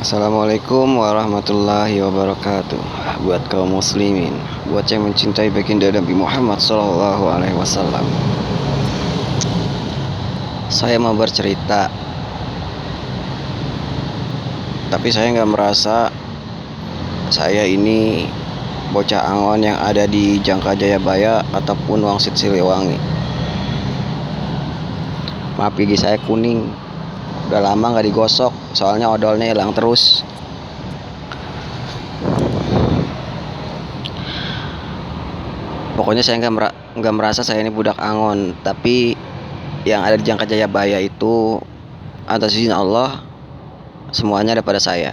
Assalamualaikum warahmatullahi wabarakatuh. Buat kaum muslimin, buat yang mencintai baginda Nabi Muhammad SAW, saya mau bercerita. Tapi saya nggak merasa saya ini bocah angon yang ada di Jangka Jayabaya ataupun Wangsit Siliwangi. Maaf, gigi saya kuning, udah lama nggak digosok, soalnya odolnya hilang terus. Pokoknya saya nggak merasa saya ini budak angon, tapi yang ada di Jangka Jayabaya itu atas izin Allah semuanya ada pada saya.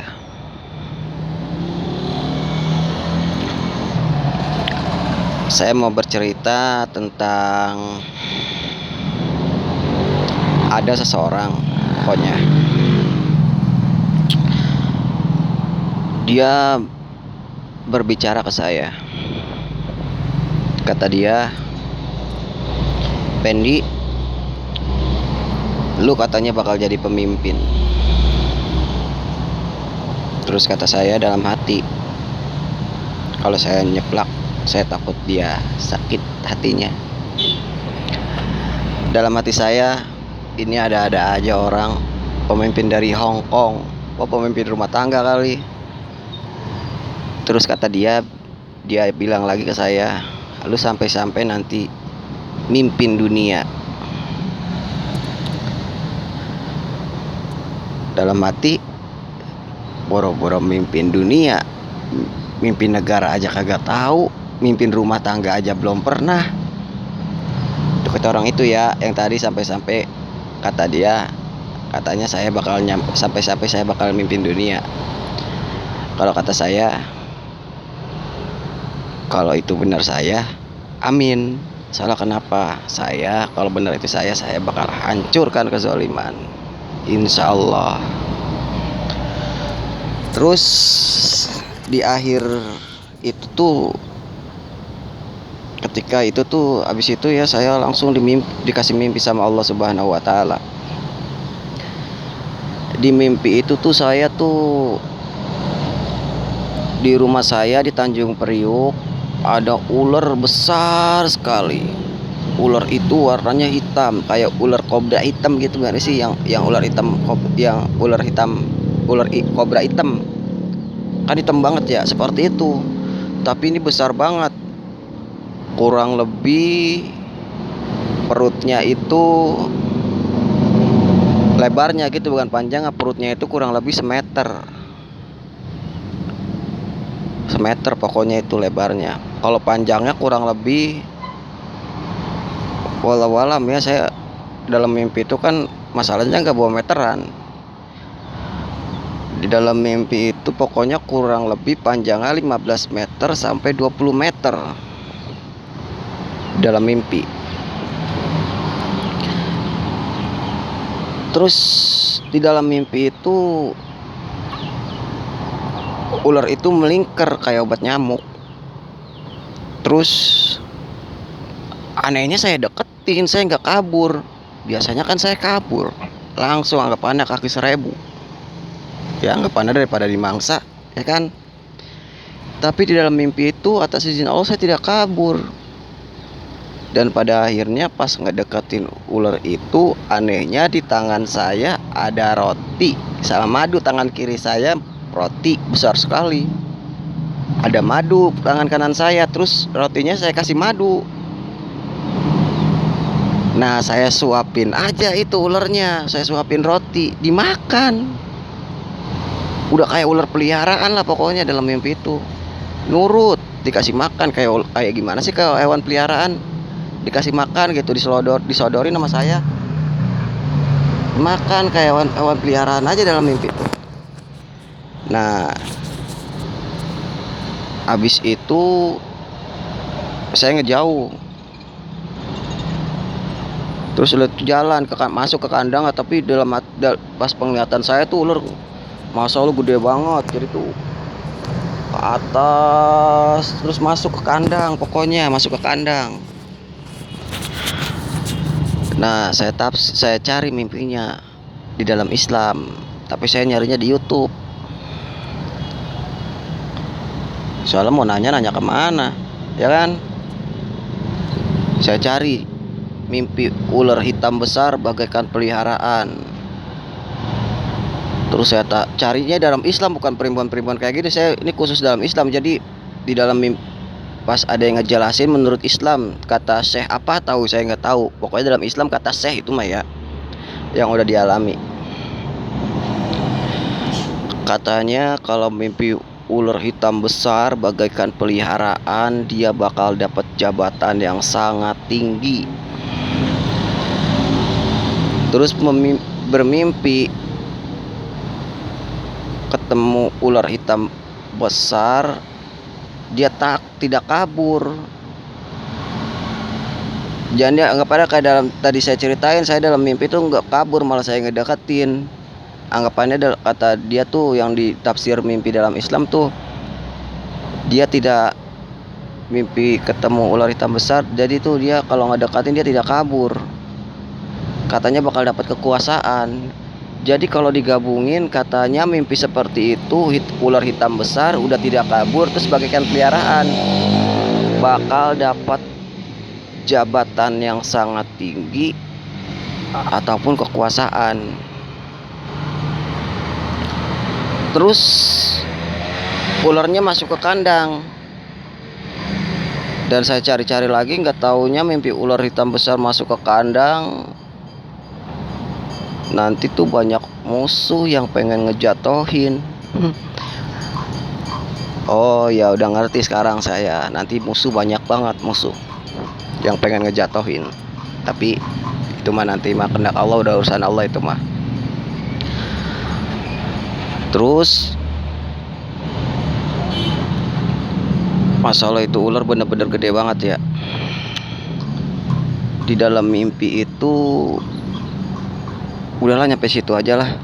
Saya mau bercerita tentang ada seseorang, pokoknya dia berbicara ke saya. Kata dia, "Pendi, lu katanya bakal jadi pemimpin." Terus kata saya dalam hati, kalau saya nyeplak, saya takut dia sakit hatinya. Dalam hati saya, ini ada-ada aja orang, pemimpin dari Hong Kong, pemimpin rumah tangga kali. Terus kata dia bilang lagi ke saya, lu sampai-sampai nanti mimpin dunia. Dalam hati, boro-boro mimpin dunia, mimpin negara aja kagak tahu, mimpin rumah tangga aja belum pernah. Itu kata orang itu ya, yang tadi sampai-sampai kata dia, katanya saya bakal sampai-sampai saya bakal mimpin dunia. Kalau kata saya, kalau itu benar saya, amin. Salah kenapa? Saya, kalau benar itu saya bakal hancurkan kezaliman, insya Allah. Terus di akhir itu tuh, ketika itu tuh habis itu ya, saya langsung dikasih mimpi sama Allah Subhanahu wa Ta'ala. Di mimpi itu tuh saya tuh di rumah saya di Tanjung Priuk, ada ular besar sekali. Ular itu warnanya hitam, kayak ular kobra hitam gitu, gak sih? Yang ular hitam, kobra hitam kan hitam banget ya, seperti itu. Tapi ini besar banget, kurang lebih perutnya itu lebarnya gitu, bukan panjang, perutnya itu kurang lebih semeter pokoknya itu lebarnya. Kalau panjangnya kurang lebih, walau ya, saya dalam mimpi itu kan masalahnya nggak bawa meteran. Di dalam mimpi itu pokoknya kurang lebih panjangnya 15 meter sampai 20 meter dalam mimpi. Terus di dalam mimpi itu ular itu melingkar kayak obat nyamuk. Terus anehnya saya deketin, saya nggak kabur. Biasanya kan saya kabur, langsung anggapannya kaki 1000. Ya anggapannya daripada dimangsa, ya kan. Tapi di dalam mimpi itu atas izin Allah saya tidak kabur. Dan pada akhirnya pas ngedeketin ular itu, anehnya di tangan saya ada roti sama madu. Tangan kiri saya roti besar sekali, ada madu tangan kanan saya, terus rotinya saya kasih madu. Nah, saya suapin aja itu ularnya, saya suapin roti, dimakan. Udah kayak ular peliharaan lah pokoknya dalam mimpi itu. Nurut, dikasih makan kayak gimana sih, kayak hewan peliharaan dikasih makan gitu, disodorin sama saya, makan kayak hewan peliharaan aja dalam mimpi itu. Nah, habis itu saya ngejauh, terus jalan masuk ke kandang. Tapi pas penglihatan saya tuh ular, masa Allah gede banget, jadi tuh ke atas terus masuk ke kandang, pokoknya masuk ke kandang. Nah, saya cari mimpinya di dalam Islam, tapi saya nyarinya di YouTube. Soalnya mau nanya kemana, ya kan? Saya cari mimpi ular hitam besar bagaikan peliharaan. Terus saya carinya dalam Islam, bukan perempuan-perempuan kayak gitu. Saya ini khusus dalam Islam. Jadi di dalam mimpi, pas ada yang ngejelasin menurut Islam, kata Syekh apa tahu, saya nggak tahu. Pokoknya dalam Islam kata Syekh itu mah ya, yang udah dialami. Katanya kalau mimpi ular hitam besar bagaikan peliharaan, dia bakal dapat jabatan yang sangat tinggi. Terus bermimpi ketemu ular hitam besar, dia tidak kabur. Jangan dia anggap ada kayak dalam tadi saya ceritain, saya dalam mimpi itu nggak kabur, malah saya ngedeketin. Anggapannya kata dia tuh yang ditafsir mimpi dalam Islam tuh, dia tidak mimpi ketemu ular hitam besar, jadi tuh dia kalau ngedeketin dia tidak kabur. Katanya bakal dapat kekuasaan. Jadi kalau digabungin, katanya mimpi seperti itu, ular hitam besar udah tidak kabur, terus bagaikan peliharaan, bakal dapat jabatan yang sangat tinggi ataupun kekuasaan. Terus ularnya masuk ke kandang, dan saya cari-cari lagi, nggak taunya mimpi ular hitam besar masuk ke kandang, nanti tuh banyak musuh yang pengen ngejatohin. Oh ya udah ngerti sekarang saya, nanti musuh banyak banget, musuh yang pengen ngejatohin. Tapi itu mah nanti mah kehendak Allah, udah urusan Allah itu mah. Terus masalah itu ular bener-bener gede banget ya. Di dalam mimpi itu, udahlah nyampe situ aja lah,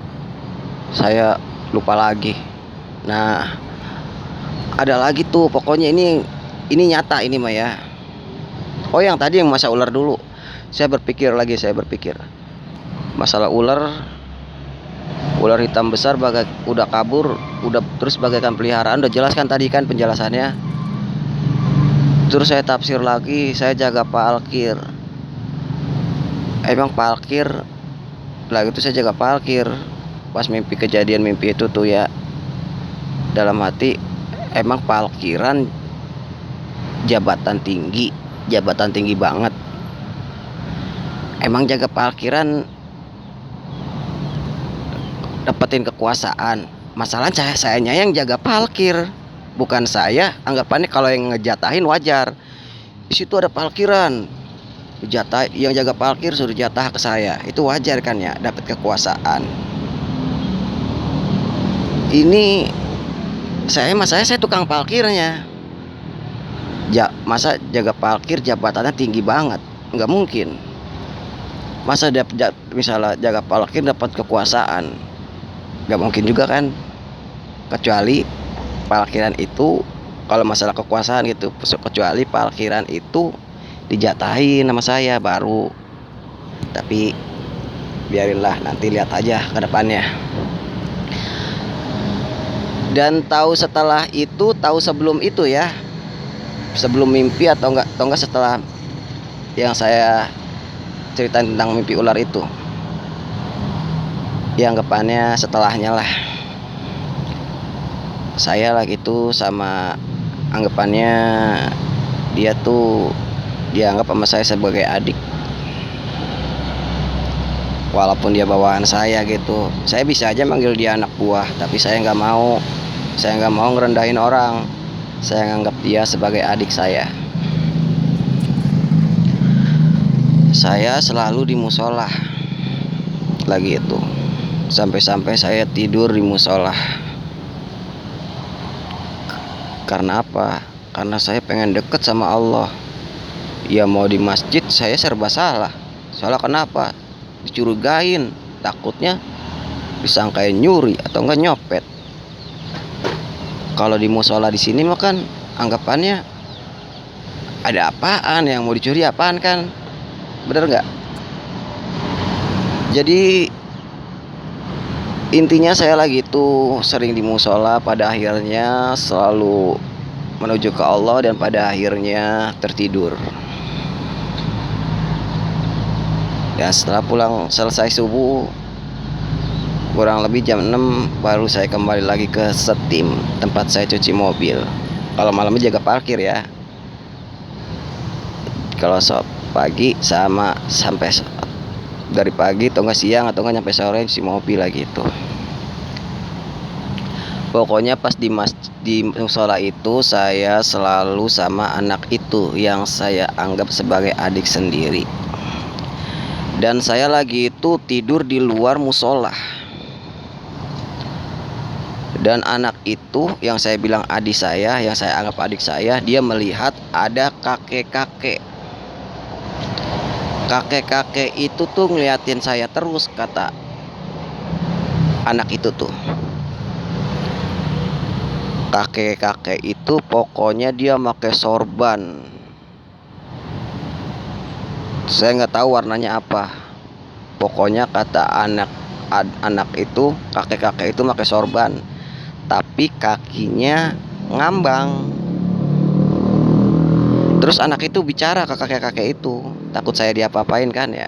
saya lupa lagi. Nah, ada lagi tuh, pokoknya ini nyata ini mah ya. Oh yang tadi yang masa ular dulu, saya berpikir masalah ular hitam besar udah kabur, udah terus bagaikan peliharaan, udah jelaskan tadi kan penjelasannya. Terus saya tafsir lagi, saya jaga parkir. Emang parkir lagi itu saya jaga parkir. Pas mimpi kejadian mimpi itu tuh ya, dalam hati, emang parkiran jabatan tinggi banget. Emang jaga parkiran dapetin kekuasaan. Masalahnya sayanya yang jaga parkir, bukan saya. Anggapannya kalau yang ngejatahin wajar. Di situ ada parkiran, jatah yang jaga parkir suruh jatah ke saya, itu wajar kan ya, dapat kekuasaan. Ini saya tukang parkirnya. Masa jaga parkir jabatannya tinggi banget? Nggak mungkin. Masa misalnya jaga parkir dapat kekuasaan? Nggak mungkin juga kan. Kecuali parkiran itu, kalau masalah kekuasaan gitu, kecuali parkiran itu dijatahin sama saya baru. Tapi biarinlah, nanti lihat aja ke depannya. Dan tahu setelah itu, tahu sebelum itu ya, sebelum mimpi atau enggak setelah yang saya ceritain tentang mimpi ular itu, ya anggapannya setelahnya lah. Saya lagi tuh sama, anggapannya dia tuh dianggap sama saya sebagai adik, walaupun dia bawaan saya gitu. Saya bisa aja manggil dia anak buah, tapi saya nggak mau ngerendahin orang. Saya nganggap dia sebagai adik saya. Saya selalu di musola lagi itu, sampai-sampai saya tidur di musola. Karena apa? Karena saya pengen deket sama Allah. Ya mau di masjid saya serba salah. Soalnya kenapa? Dicurigain, takutnya disangkain nyuri atau enggak nyopet. Kalau di musola di sini mah kan anggapannya ada apaan, yang mau dicuri apaan kan? Bener nggak? Jadi intinya saya lagi tuh sering di musola, pada akhirnya selalu menuju ke Allah dan pada akhirnya tertidur. Dan setelah pulang selesai subuh, kurang lebih jam 6 baru saya kembali lagi ke Setim, tempat saya cuci mobil. Kalau malamnya jaga parkir ya. Kalau pagi sama sampai dari pagi atau nggak siang atau nggak nyampe sore cuci mobil lagi itu. Pokoknya pas di musola itu saya selalu sama anak itu yang saya anggap sebagai adik sendiri. Dan saya lagi itu tidur di luar musola. Dan anak itu yang saya bilang adik saya, yang saya anggap adik saya, dia melihat ada kakek-kakek. Kakek-kakek itu tuh ngeliatin saya terus, kata anak itu tuh. Kakek-kakek itu pokoknya dia pakai sorban. Saya nggak tahu warnanya apa. Pokoknya kata anak itu, kakek-kakek itu pakai sorban, tapi kakinya ngambang. Terus anak itu bicara ke kakek-kakek itu, takut saya diapa-apain kan ya.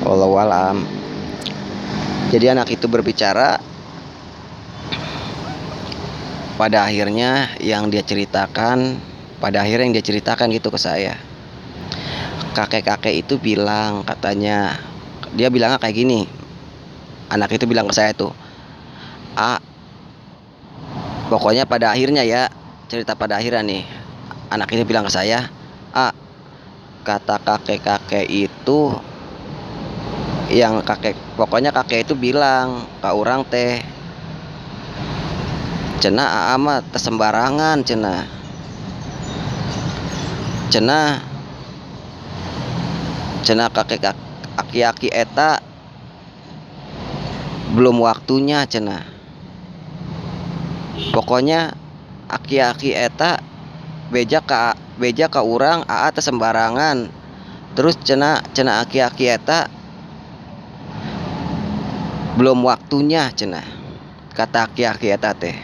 Wallahu alam. Jadi anak itu berbicara. Pada akhirnya yang dia ceritakan gitu ke saya. Kakek-kakek itu bilang, katanya dia bilangnya kayak gini. Anak itu bilang ke saya tuh, pokoknya pada akhirnya ya, cerita pada akhirnya nih, anak itu bilang ke saya, kata kakek-kakek itu, pokoknya kakek itu bilang ke orang teh, cenah amat sembarangan, cenah kakek aki-aki eta belum waktunya, cenah. Pokoknya aki-aki eta beja ka urang aa teh sembarangan. Terus cenah aki-aki eta belum waktunya, cenah, kata aki-aki eta teh.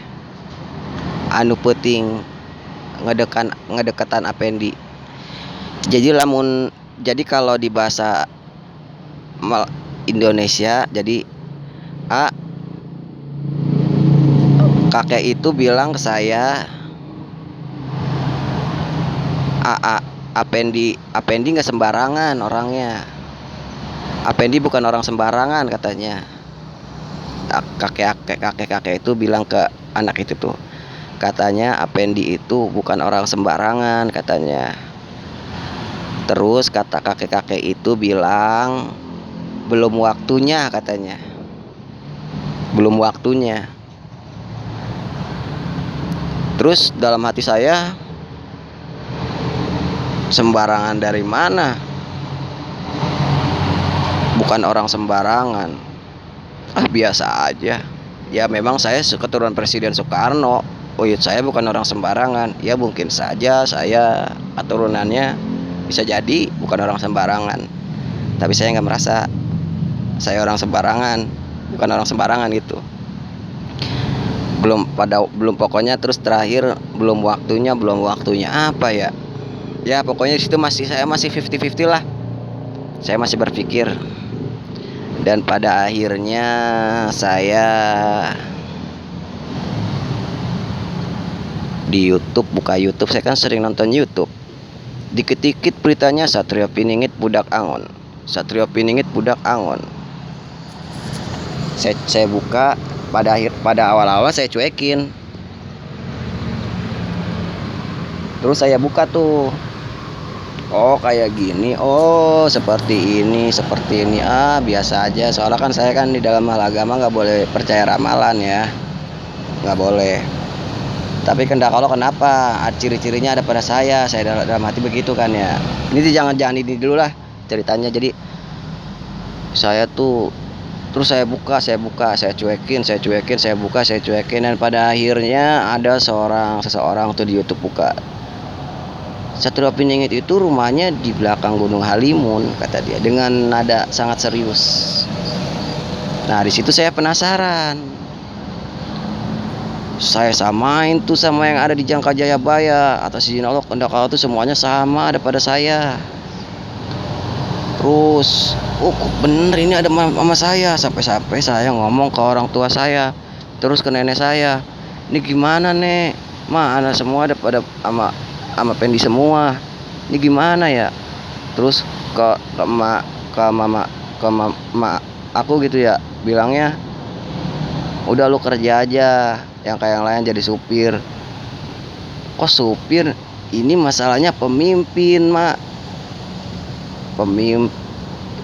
Anu penting ngedekatan apendi. Jadi kalau di bahasa Indonesia, jadi kakek itu bilang ke saya, Apendi nggak sembarangan orangnya. Apendi bukan orang sembarangan, katanya. Kakek itu bilang ke anak itu tuh, katanya Apendi itu bukan orang sembarangan, katanya. Terus kata kakek itu bilang belum waktunya, katanya. Belum waktunya. Terus dalam hati saya, sembarangan dari mana? Bukan orang sembarangan. Biasa aja. Ya memang saya keturunan Presiden Soekarno. Uyut saya bukan orang sembarangan. Ya mungkin saja saya keturunannya bisa jadi bukan orang sembarangan. Tapi saya nggak merasa saya orang sembarangan, bukan orang sembarangan gitu. Belum pokoknya. Terus terakhir belum waktunya apa ya? Ya pokoknya di situ saya masih 50-50 lah. Saya masih berpikir. Dan pada akhirnya saya di buka YouTube, saya kan sering nonton YouTube. Dikit-dikit beritanya Satrio Piningit budak Angon. Saya buka, pada awal-awal saya cuekin. Terus saya buka tuh. Oh kayak gini, oh seperti ini. Biasa aja. Soalnya kan saya kan di dalam hal agama nggak boleh percaya ramalan ya, nggak boleh. Tapi kalau kenapa ciri-cirinya ada pada saya dalam hati begitu kan ya. Ini jangan ini dulu lah ceritanya. Jadi saya tuh terus saya buka, saya cuekin, saya buka, saya cuekin. Dan pada akhirnya ada seseorang tuh di YouTube buka, Satrio Piningit itu rumahnya di belakang Gunung Halimun, kata dia dengan nada sangat serius. Nah di situ saya penasaran. Saya samain tuh sama yang ada di Jangka Jayabaya. Atas izin Allah kehendak Allah tuh semuanya sama ada pada saya. Terus, oh kok bener ini ada mama saya. Sampai-sampai saya ngomong ke orang tua saya, terus ke nenek saya, ini gimana nek, ma anak semua ada pada sama Pendi semua, ini gimana ya. Terus ke emak, ke mama, ke mama aku gitu ya, bilangnya udah lu kerja aja, yang kayak yang lain jadi supir. Kok supir, ini masalahnya pemimpin mak. Pemimpin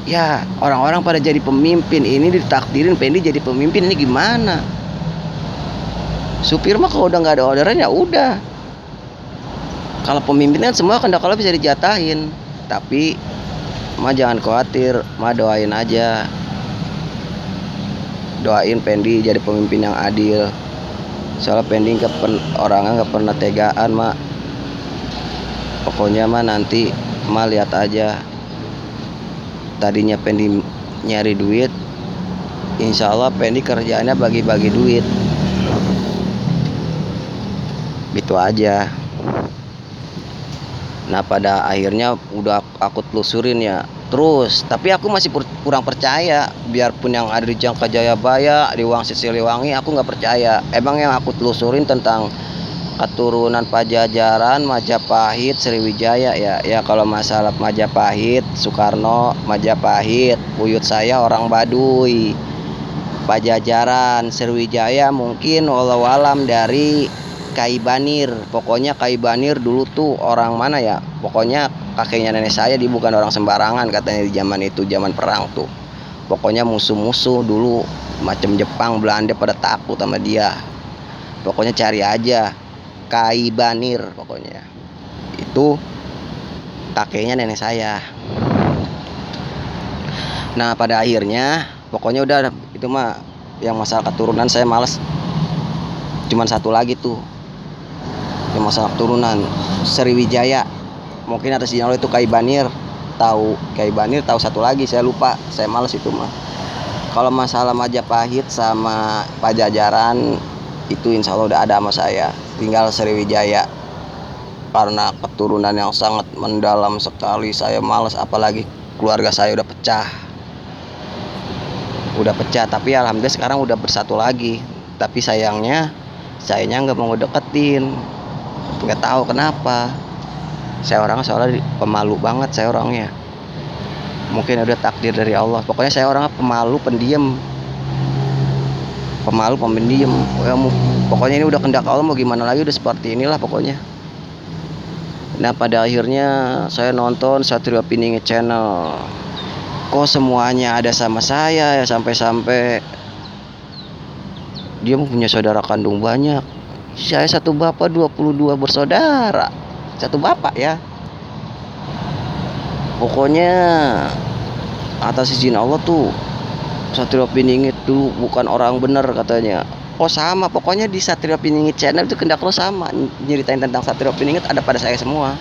ya, orang-orang pada jadi pemimpin, ini ditakdirin Pendi jadi pemimpin, ini gimana. Supir mah kalau udah nggak ada orderan ya udah. Kalau pemimpin kan semua kan kalau bisa dijatahin. Tapi mah jangan khawatir, mah doain aja, doain Pendi jadi pemimpin yang adil. Soalnya Pendi orangnya nggak pernah tegaan mak. Pokoknya mah nanti mah lihat aja. Tadinya Pendi nyari duit, insya Allah Pendi kerjaannya bagi-bagi duit. Gitu aja. Nah pada akhirnya udah aku telusurin ya. Terus tapi aku masih kurang percaya. Biarpun yang ada di Jangka Jayabaya, di Wangsit Siliwangi, aku nggak percaya. Emang yang aku telusurin tentang keturunan Pajajaran, Majapahit, Sriwijaya ya. Ya kalau masalah Majapahit, Soekarno, Majapahit, buyut saya orang Baduy. Pajajaran, Sriwijaya mungkin walau alam dari Kaibanir. Pokoknya Kaibanir dulu tuh orang mana ya? Pokoknya kakeknya nenek saya dia bukan orang sembarangan katanya di zaman itu, zaman perang tuh. Pokoknya musuh-musuh dulu macam Jepang, Belanda pada takut sama dia. Pokoknya cari aja Kaibanir pokoknya. Itu kakeknya nenek saya. Nah, pada akhirnya pokoknya udah itu mah yang masalah keturunan saya males. Cuman satu lagi tuh yang masalah keturunan Sriwijaya. Mungkin atas izin Allah itu Kaibanir. Tahu Kaibanir, tahu satu lagi saya lupa. Saya males itu mah. Kalau masalah Majapahit sama Pajajaran itu insya Allah udah ada sama saya. Tinggal Sriwijaya karena keturunan yang sangat mendalam sekali. Saya males, apalagi keluarga saya udah pecah, tapi alhamdulillah sekarang udah bersatu lagi. Tapi sayangnya nggak mau deketin, nggak tahu kenapa. Saya orangnya soalnya pemalu banget, saya orangnya mungkin udah takdir dari Allah. Pokoknya saya orangnya pemalu, pendiam. Ya, pokoknya ini udah kehendak Allah, mau gimana lagi, udah seperti inilah pokoknya. Nah pada akhirnya saya nonton Satrio Piningit Channel. Kok semuanya ada sama saya ya, sampai-sampai dia punya saudara kandung banyak. Saya satu bapak 22 bersaudara. Satu bapak ya. Pokoknya atas izin Allah tuh Satrio Piningit dulu bukan orang bener katanya. Oh sama, pokoknya di Satrio Piningit Channel itu kehendak lo sama. Nyeritain tentang Satrio Piningit ada pada saya semua.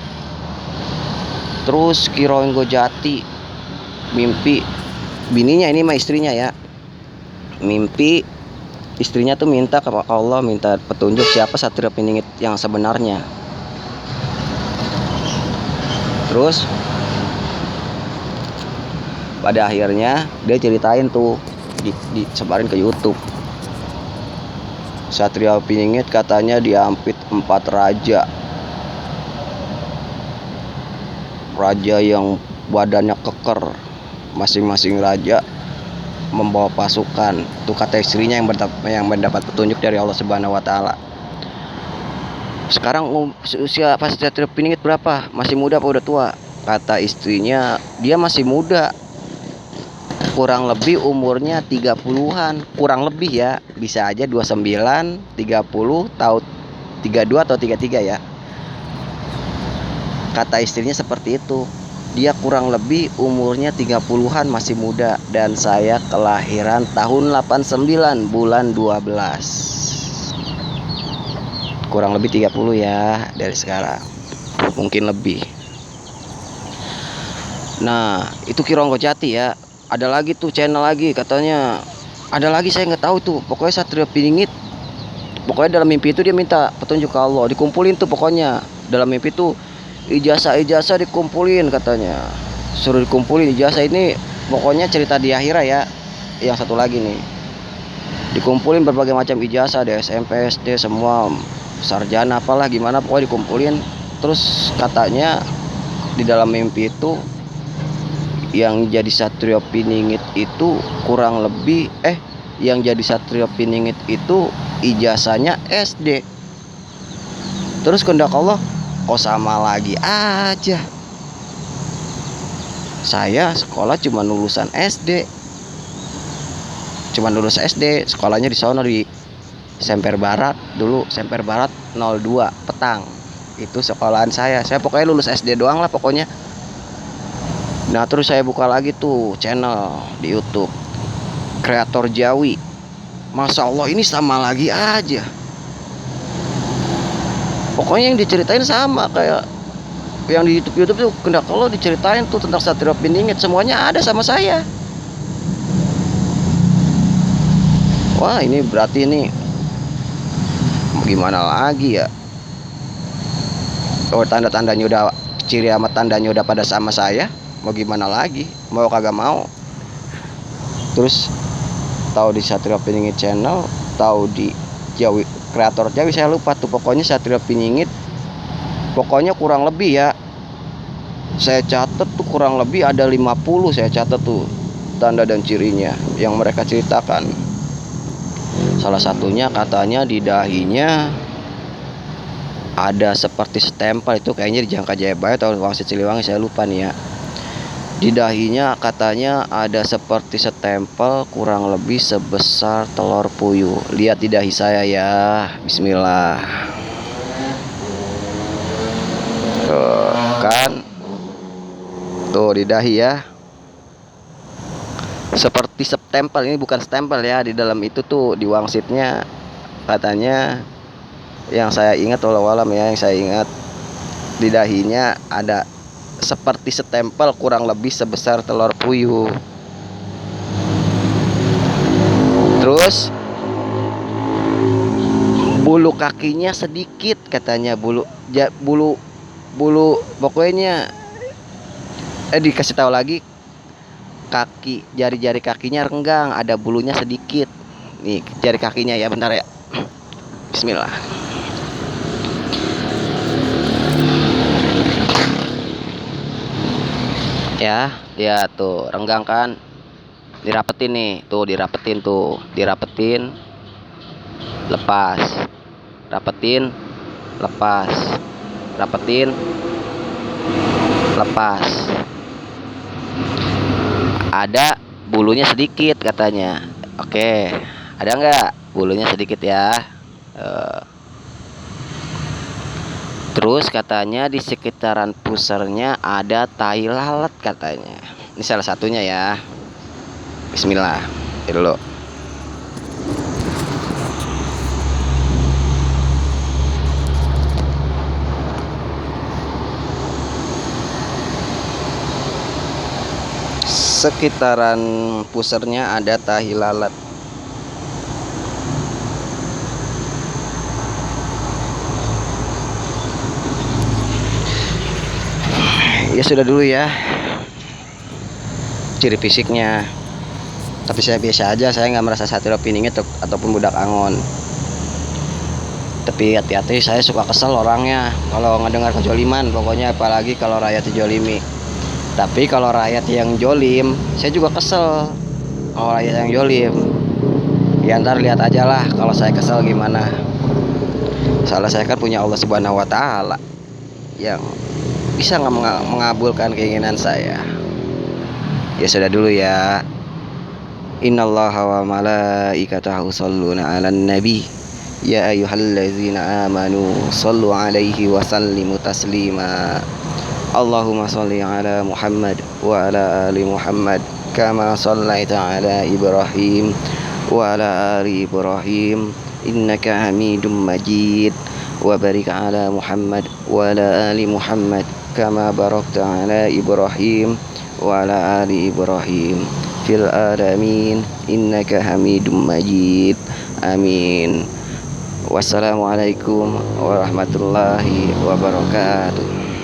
Terus Kiroenggo Jati mimpi bininya, ini mah istrinya ya. Mimpi istrinya tuh minta ke Allah, minta petunjuk siapa Satrio Piningit yang sebenarnya. Terus pada akhirnya dia ceritain tuh disebarin ke YouTube. Satrio Piningit katanya diampit 4 raja. Raja yang badannya keker. Masing-masing raja membawa pasukan. Itu kata istrinya yang mendapat petunjuk dari Allah Subhanahu wa taala. Sekarang usia Satrio Piningit berapa? Masih muda apa udah tua? Kata istrinya dia masih muda. Kurang lebih umurnya 30-an, kurang lebih ya, bisa aja 29, 30, tahun 32 atau 33 ya. Kata istrinya seperti itu. Dia kurang lebih umurnya 30-an, masih muda. Dan saya kelahiran tahun 89 bulan 12. Kurang lebih 30 ya dari sekarang. Mungkin lebih. Nah, itu Kiroenggo Jati ya. Ada lagi tuh channel lagi katanya. Ada lagi saya nggak tahu tuh. Pokoknya Satrio Piningit Pokoknya dalam mimpi itu dia minta petunjuk ke Allah, dikumpulin tuh pokoknya. Dalam mimpi tuh ijazah dikumpulin katanya. Suruh dikumpulin ijazah ini, pokoknya cerita di akhirat ya. Yang satu lagi nih, dikumpulin berbagai macam ijazah di SMP, SD, semua sarjana apalah gimana, pokoknya dikumpulin. Terus katanya di dalam mimpi itu yang jadi satrio piningit itu kurang lebih yang jadi satrio piningit itu ijazahnya SD. Terus kehendak Allah, kok sama lagi aja, saya sekolah cuma lulusan SD, sekolahnya di sono di Semper Barat, dulu Semper Barat 02 Petang, itu sekolahan saya pokoknya lulus SD doang lah pokoknya. Nah terus saya buka lagi tuh channel di YouTube, Kreator Jawi. Masya Allah, ini sama lagi aja, pokoknya yang diceritain sama kayak yang di YouTube tuh. Kehendak Allah diceritain tuh tentang satrio piningit, semuanya ada sama saya. Wah ini berarti ini gimana lagi ya. Oh tanda-tandanya udah, ciri amat tandanya udah pada sama saya, mau gimana lagi, mau kagak mau. Terus tahu di Satrio Piningit channel, tahu di Jawi, Kreator Jawi, saya lupa tuh pokoknya Satrio Piningit. Pokoknya kurang lebih ya, saya catat tuh kurang lebih ada 50, saya catat tuh tanda dan cirinya yang mereka ceritakan. Salah satunya katanya di dahinya ada seperti stempel, itu kayaknya di Jangka Jayabaya atau Wangsit Siliwangi, saya lupa nih ya. Di dahinya katanya ada seperti stempel kurang lebih sebesar telur puyuh. Lihat di dahi saya ya, bismillah. Tuh kan, tuh di dahi ya, seperti stempel. Ini bukan stempel ya, di dalam itu tuh di wangsitnya katanya, yang saya ingat walau-walam ya, yang saya ingat di dahinya ada seperti stempel kurang lebih sebesar telur puyuh. Terus bulu kakinya sedikit katanya, bulu pokoknya dikasih tahu lagi, kaki, jari-jari kakinya renggang, ada bulunya sedikit. Nih jari kakinya ya, bentar ya, bismillah. Ya, lihat tuh renggang kan, dirapetin nih, tuh dirapetin, lepas, rapetin, lepas, rapetin, lepas. Ada bulunya sedikit katanya. Oke, ada nggak bulunya sedikit ya? Terus katanya di sekitaran pusarnya ada tai lalat katanya. Ini salah satunya ya. Bismillah. Ini dulu. Sekitaran pusarnya ada tai lalat. Ya sudah dulu ya ciri fisiknya. Tapi saya biasa aja, saya nggak merasa satrio piningit ataupun budak angon. Tapi hati-hati, saya suka kesel orangnya kalau ngedengar kejoliman, pokoknya apalagi kalau rakyat dijolimi. Tapi kalau rakyat yang jolim, saya juga kesel. Kalau rakyat yang jolim, ya ntar lihat aja lah kalau saya kesel gimana. Soalnya saya kan punya Allah Subhanahu Wa Taala yang bisa nggak mengabulkan keinginan saya. Ya sudah dulu ya. Innallaha wa malaikatahu shalluna 'alan nabi ya ayyuhallazina amanu shallu 'alaihi wa sallimu taslima. Allahumma shalli 'ala Muhammad wa 'ala ali Muhammad kama shallaita 'ala Ibrahim wa 'ala ali Ibrahim innaka Hamidum Majid. Wa barik 'ala Muhammad wa 'ala ali Muhammad kama barakta 'ala Ibrahim wa 'ala ali Ibrahim fil alamin innaka Hamidum Majid. Amin. Wassalamualaikum warahmatullahi wabarakatuh.